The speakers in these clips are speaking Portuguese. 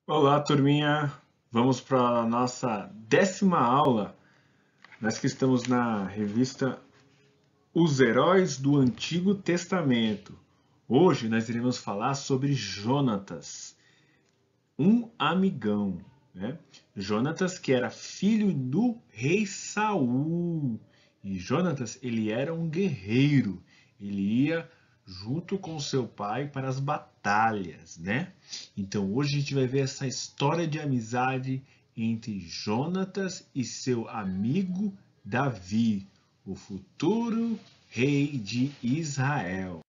Olá, turminha! Vamos para a nossa 10ª aula. Nós que estamos na revista Os Heróis do Antigo Testamento. Hoje nós iremos falar sobre Jonatas, um amigão, né? Jonatas que era filho do rei Saul. E Jonatas, ele era um guerreiro. Ele ia junto com seu pai para as batalhas, né? Então hoje a gente vai ver essa história de amizade entre Jonatas e seu amigo Davi, o futuro rei de Israel.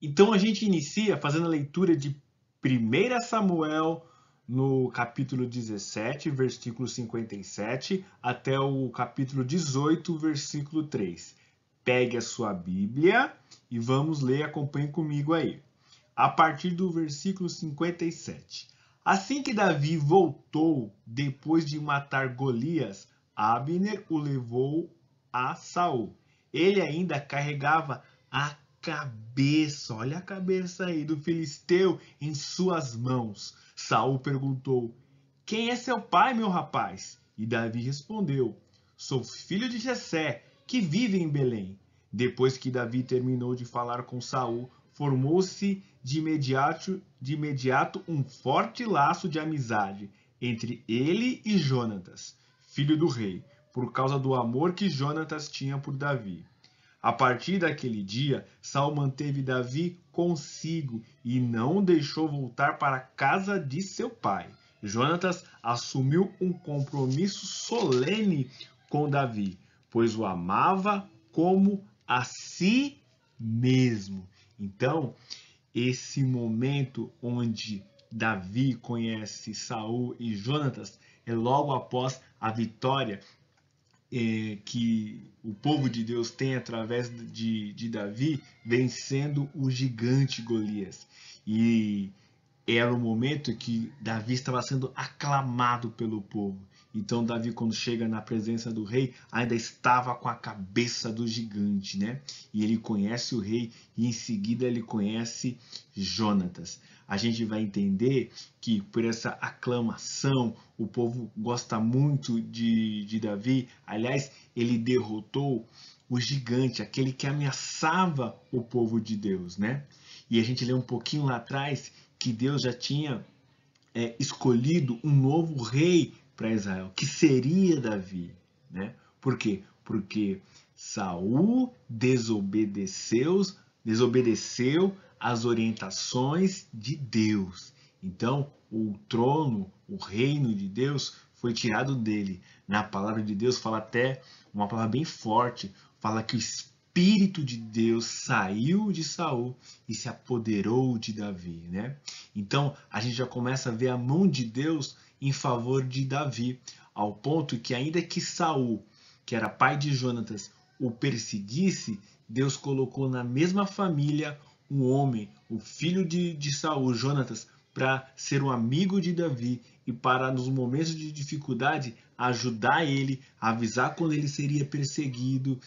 Então a gente inicia fazendo a leitura de 1 Samuel no capítulo 17, versículo 57, até o capítulo 18, versículo 3. Pegue a sua Bíblia e vamos ler, acompanhe comigo aí. A partir do versículo 57. Assim que Davi voltou depois de matar Golias, Abner o levou a Saul. Ele ainda carregava a cabeça, olha a cabeça aí do filisteu em suas mãos. Saul perguntou: Quem é seu pai, meu rapaz? E Davi respondeu: Sou filho de Jessé, que vive em Belém. Depois que Davi terminou de falar com Saul, formou-se de imediato um forte laço de amizade entre ele e Jonatas, filho do rei, por causa do amor que Jonatas tinha por Davi. A partir daquele dia, Saul manteve Davi consigo e não o deixou voltar para a casa de seu pai. Jonatas assumiu um compromisso solene com Davi, pois o amava como a si mesmo. Então, esse momento onde Davi conhece Saul e Jonatas é logo após a vitória que o povo de Deus tem através de Davi vencendo o gigante Golias. E era o momento que Davi estava sendo aclamado pelo povo. Então Davi, quando chega na presença do rei, ainda estava com a cabeça do gigante, né? E ele conhece o rei e em seguida ele conhece Jonatas. A gente vai entender que por essa aclamação o povo gosta muito de Davi. Aliás, ele derrotou o gigante, aquele que ameaçava o povo de Deus, né? E a gente lê um pouquinho lá atrás que Deus já tinha escolhido um novo rei para Israel, que seria Davi, né? Por quê? Porque Saul desobedeceu às orientações de Deus. Então, o trono, o reino de Deus foi tirado dele. Na palavra de Deus fala até uma palavra bem forte, fala que o Espírito de Deus saiu de Saul e se apoderou de Davi, né? Então a gente já começa a ver a mão de Deus em favor de Davi, ao ponto que ainda que Saul, que era pai de Jonatas, o perseguisse, Deus colocou na mesma família um homem, o filho de Saul, Jonatas, para ser um amigo de Davi e para, nos momentos de dificuldade, ajudar ele, avisar quando ele seria perseguido,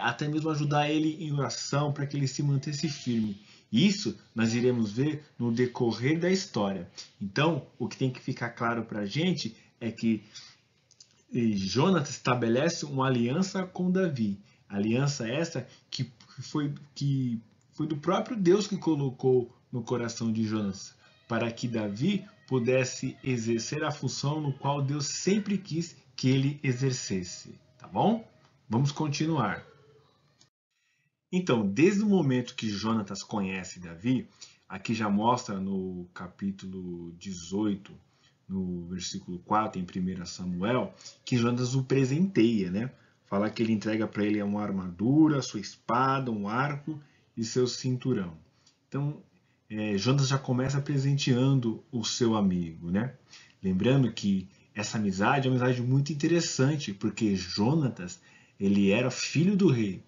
até mesmo ajudar ele em oração para que ele se mantesse firme. Isso nós iremos ver no decorrer da história. Então, o que tem que ficar claro para a gente é que Jonatas estabelece uma aliança com Davi. Aliança essa que foi do próprio Deus que colocou no coração de Jonatas, para que Davi pudesse exercer a função no qual Deus sempre quis que ele exercesse. Tá bom? Vamos continuar. Então, desde o momento que Jonatas conhece Davi, aqui já mostra no capítulo 18, no versículo 4, em 1 Samuel, que Jonatas o presenteia, né? Fala que ele entrega para ele uma armadura, sua espada, um arco e seu cinturão. Então, Jonatas já começa presenteando o seu amigo, né? Lembrando que essa amizade é uma amizade muito interessante, porque Jonatas, ele era filho do rei.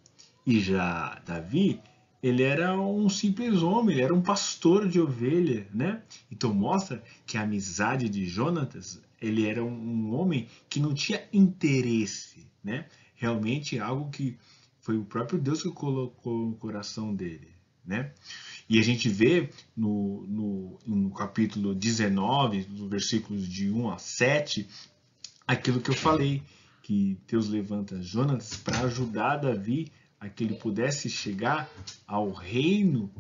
E já Davi, ele era um simples homem, ele era um pastor de ovelha, né? Então mostra que a amizade de Jonatas, ele era um homem que não tinha interesse, né? Realmente algo que foi o próprio Deus que colocou no coração dele, né? E a gente vê no capítulo 19, dos versículos de 1 a 7, aquilo que eu falei, que Deus levanta Jonatas para ajudar Davi a que ele pudesse chegar ao reino,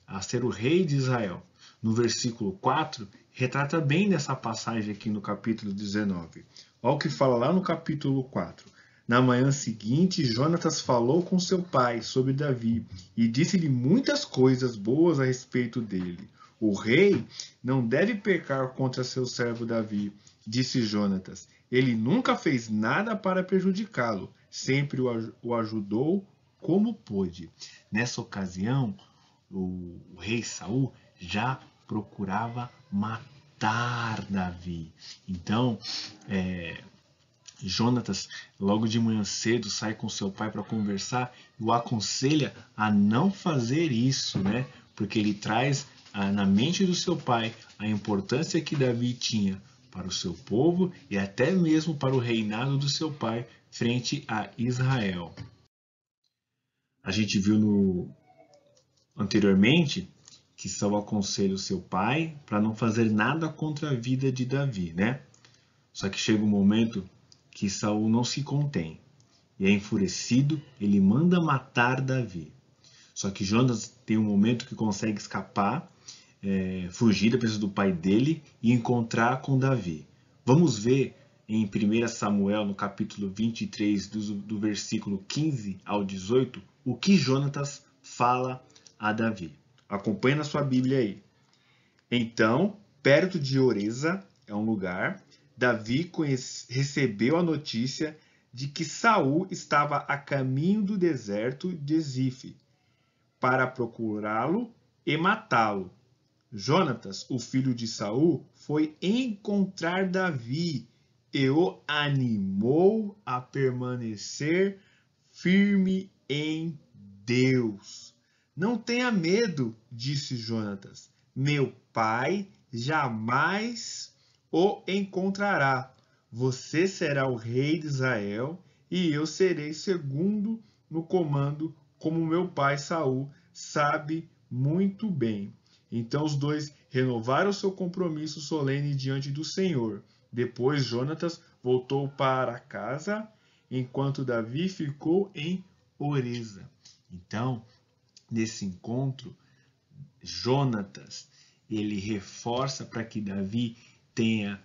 a ser o rei de Israel. No versículo 4, retrata bem dessa passagem aqui no capítulo 19. Olha o que fala lá no capítulo 4. Na manhã seguinte, Jonatas falou com seu pai sobre Davi e disse-lhe muitas coisas boas a respeito dele. O rei não deve pecar contra seu servo Davi, disse Jonatas. Ele nunca fez nada para prejudicá-lo, sempre o ajudou como pôde. Nessa ocasião, o rei Saul já procurava matar Davi. Então, Jonatas, logo de manhã cedo, sai com seu pai para conversar e o aconselha a não fazer isso, né? Porque ele traz na mente do seu pai a importância que Davi tinha para o seu povo e até mesmo para o reinado do seu pai frente a Israel. A gente viu anteriormente que Saul aconselha o seu pai para não fazer nada contra a vida de Davi, né? Só que chega um momento que Saul não se contém e é enfurecido, ele manda matar Davi. Só que Jonatas tem um momento que consegue escapar, fugir da presença do pai dele e encontrar com Davi. Vamos ver em 1 Samuel, no capítulo 23, do versículo 15 ao 18, o que Jonatas fala a Davi. Acompanhe na sua Bíblia aí. Então, perto de Oreza, é um lugar, Davi recebeu a notícia de que Saul estava a caminho do deserto de Zife para procurá-lo e matá-lo. Jonatas, o filho de Saul, foi encontrar Davi e o animou a permanecer firme em Deus. Não tenha medo, disse Jonatas. Meu pai jamais o encontrará. Você será o rei de Israel e eu serei segundo no comando, como meu pai Saul sabe muito bem. Então os dois renovaram seu compromisso solene diante do Senhor. Depois Jonatas voltou para casa, enquanto Davi ficou em Oreza. Então, nesse encontro, Jonatas, ele reforça para que Davi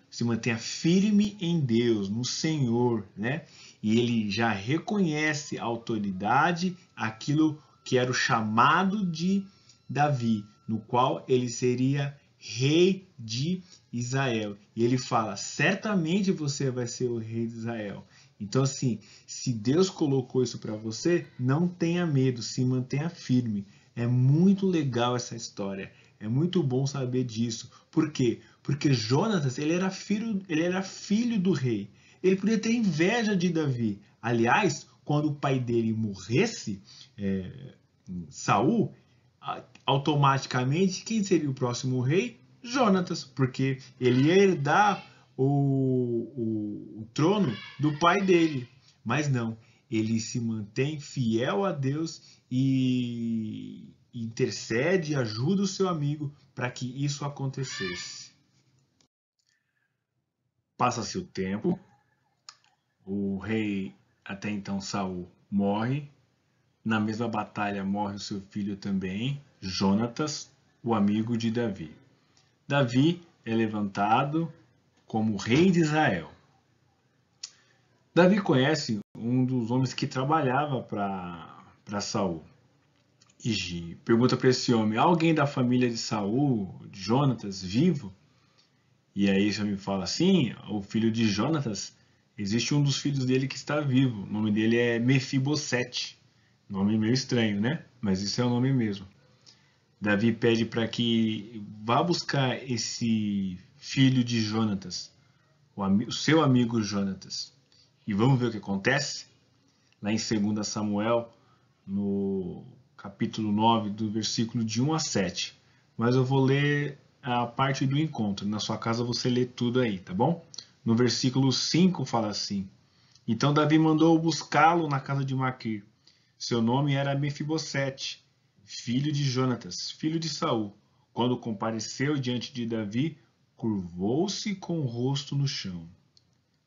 se mantenha firme em Deus, no Senhor, né? E ele já reconhece a autoridade, aquilo que era o chamado de Davi, no qual ele seria rei de Israel. E ele fala, certamente você vai ser o rei de Israel. Então, assim, se Deus colocou isso para você, não tenha medo, se mantenha firme. É muito legal essa história. É muito bom saber disso. Por quê? Porque Jonatas, ele era filho do rei. Ele podia ter inveja de Davi. Aliás, quando o pai dele morresse, Saul, automaticamente, quem seria o próximo rei? Jonatas, porque ele ia herdar o trono do pai dele. Mas não, ele se mantém fiel a Deus e intercede e ajuda o seu amigo para que isso acontecesse. Passa-se o tempo, o rei, até então Saul, morre. Na mesma batalha morre o seu filho também, Jonatas, o amigo de Davi. Davi é levantado como rei de Israel. Davi conhece um dos homens que trabalhava para Saul. E pergunta para esse homem, alguém da família de Saul, de Jonatas, vivo? E aí esse homem fala, sim, o filho de Jonatas, existe um dos filhos dele que está vivo. O nome dele é Mefibosete. Nome meio estranho, né? Mas isso é o nome mesmo. Davi pede para que vá buscar esse filho de Jonatas, o seu amigo Jonatas. E vamos ver o que acontece? Lá em 2 Samuel, no capítulo 9, do versículo de 1 a 7. Mas eu vou ler a parte do encontro. Na sua casa você lê tudo aí, tá bom? No versículo 5 fala assim. Então Davi mandou buscá-lo na casa de Maquir. Seu nome era Mefibosete, filho de Jonatas, filho de Saul. quando compareceu diante de Davi, curvou-se com o rosto no chão.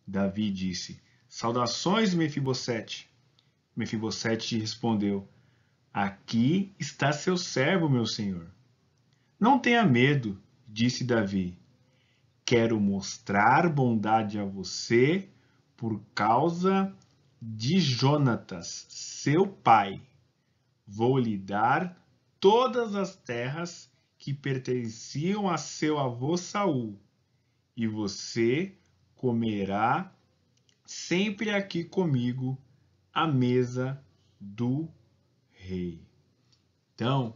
Davi disse: Saudações, Mefibosete. Mefibosete respondeu: Aqui está seu servo, meu senhor. Não tenha medo, disse Davi. Quero mostrar bondade a você por causa de Jonatas, seu pai. Vou lhe dar todas as terras que pertenciam a seu avô Saul, e você comerá sempre aqui comigo à mesa do rei. Então,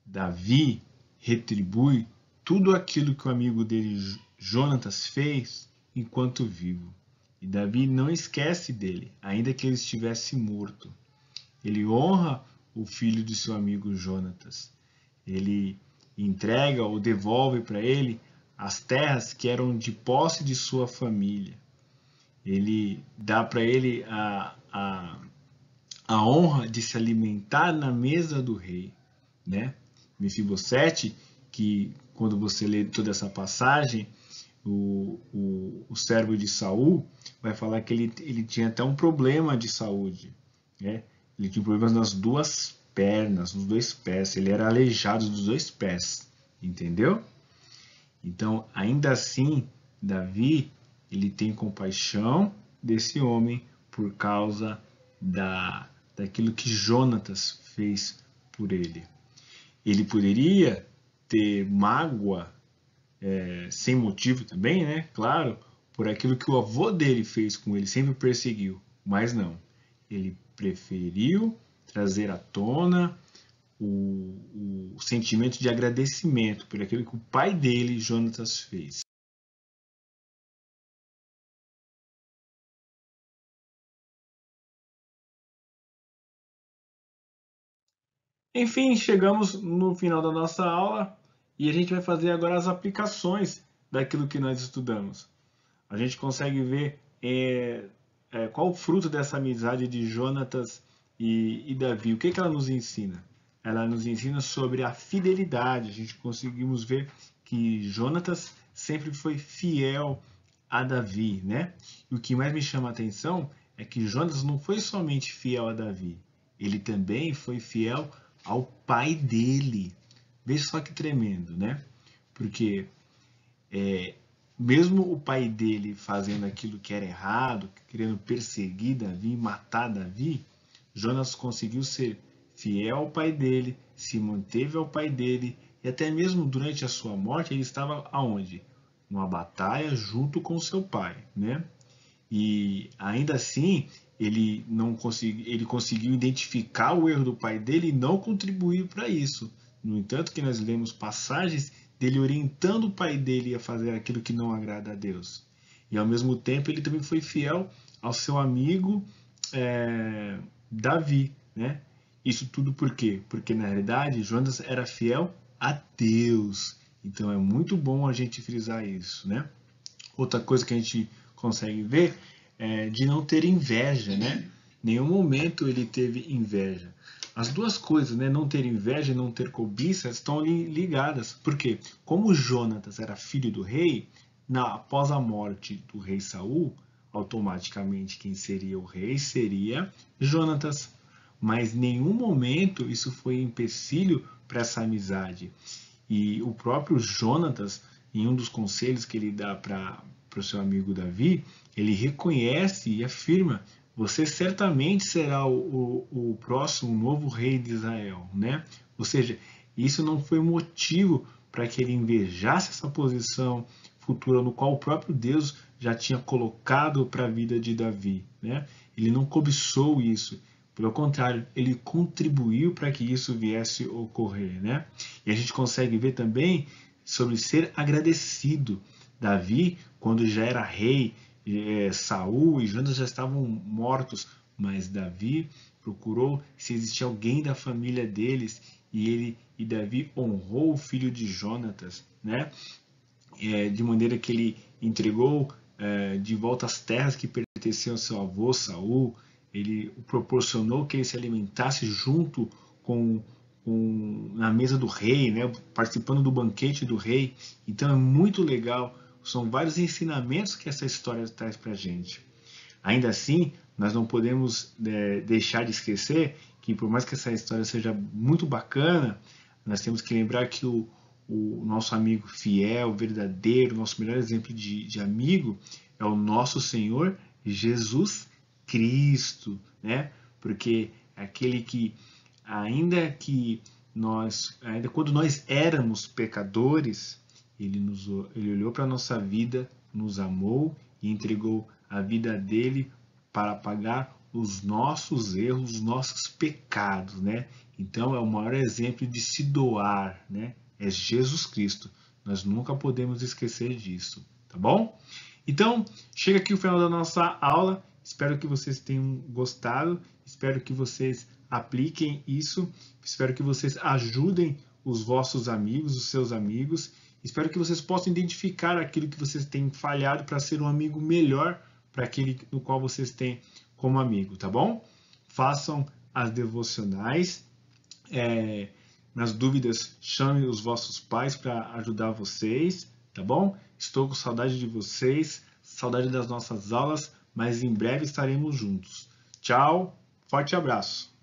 Davi retribui tudo aquilo que o amigo dele, Jonatas, fez enquanto vivo. E Davi não esquece dele, ainda que ele estivesse morto. Ele honra o filho de seu amigo Jonatas. Ele entrega ou devolve para ele as terras que eram de posse de sua família. Ele dá para ele a honra de se alimentar na mesa do rei, né? Mefibosete, que quando você lê toda essa passagem, o servo de Saul vai falar que ele tinha até um problema de saúde, né? Ele tinha problemas nas duas pernas, nos dois pés, ele era aleijado dos dois pés, entendeu? Então, ainda assim, Davi, ele tem compaixão desse homem por causa daquilo que Jonatas fez por ele. Ele poderia ter mágoa sem motivo também, né? Claro, por aquilo que o avô dele fez com ele, sempre o perseguiu. Mas não, ele preferiu trazer à tona o sentimento de agradecimento por aquilo que o pai dele, Jonatas, fez. Enfim, chegamos no final da nossa aula e a gente vai fazer agora as aplicações daquilo que nós estudamos. A gente consegue ver qual o fruto dessa amizade de Jonatas e Davi. O que ela nos ensina? Ela nos ensina sobre a fidelidade. A gente conseguimos ver que Jonatas sempre foi fiel a Davi, né? E o que mais me chama a atenção é que Jonatas não foi somente fiel a Davi, ele também foi fiel ao pai dele. Veja só que tremendo, né? Porque mesmo o pai dele fazendo aquilo que era errado, querendo perseguir Davi, matar Davi, Jonas conseguiu ser fiel ao pai dele, se manteve ao pai dele, e até mesmo durante a sua morte ele estava aonde? Numa batalha junto com seu pai, né? E ainda assim ele conseguiu identificar o erro do pai dele e não contribuir para isso. No entanto, que nós lemos passagens dele orientando o pai dele a fazer aquilo que não agrada a Deus. E ao mesmo tempo ele também foi fiel ao seu amigo Davi, né? Isso tudo por quê? Porque na realidade Jonas era fiel a Deus. Então é muito bom a gente frisar isso, né? Outra coisa que a gente consegue ver é de não ter inveja, né? Nenhum momento ele teve inveja. As duas coisas, né, não ter inveja e não ter cobiça, estão ligadas. Porque como Jonatas era filho do rei, após a morte do rei Saul, automaticamente quem seria o rei seria Jonatas. Mas em nenhum momento isso foi empecilho para essa amizade. E o próprio Jonatas, em um dos conselhos que ele dá para o seu amigo Davi, ele reconhece e afirma: você certamente será o próximo novo rei de Israel, né? Ou seja, isso não foi motivo para que ele invejasse essa posição futura no qual o próprio Deus já tinha colocado para a vida de Davi, né? Ele não cobiçou isso. Pelo contrário, ele contribuiu para que isso viesse a ocorrer, né? E a gente consegue ver também sobre ser agradecido. Davi, quando já era rei, Saul e Jonas já estavam mortos, mas Davi procurou se existia alguém da família deles e Davi honrou o filho de Jonatas, né? De maneira que ele entregou de volta as terras que pertenciam ao seu avô Saul. Ele proporcionou que ele se alimentasse junto com na mesa do rei, né? Participando do banquete do rei. Então é muito legal. São vários ensinamentos que essa história traz para a gente. Ainda assim, nós não podemos deixar de esquecer que, por mais que essa história seja muito bacana, nós temos que lembrar que o nosso amigo fiel, verdadeiro, nosso melhor exemplo de amigo é o nosso Senhor Jesus Cristo, né? Porque aquele que, ainda quando nós éramos pecadores, ele olhou para a nossa vida, nos amou e entregou a vida dele para pagar os nossos erros, os nossos pecados, né? Então é o maior exemplo de se doar, né? É Jesus Cristo. Nós nunca podemos esquecer disso, tá bom? Então, chega aqui o final da nossa aula. Espero que vocês tenham gostado. Espero que vocês apliquem isso. Espero que vocês ajudem os vossos amigos, os seus amigos. Espero que vocês possam identificar aquilo que vocês têm falhado para ser um amigo melhor para aquele no qual vocês têm como amigo, tá bom? Façam as devocionais. Nas dúvidas, chame os vossos pais para ajudar vocês, tá bom? Estou com saudade de vocês, saudade das nossas aulas, mas em breve estaremos juntos. Tchau, forte abraço!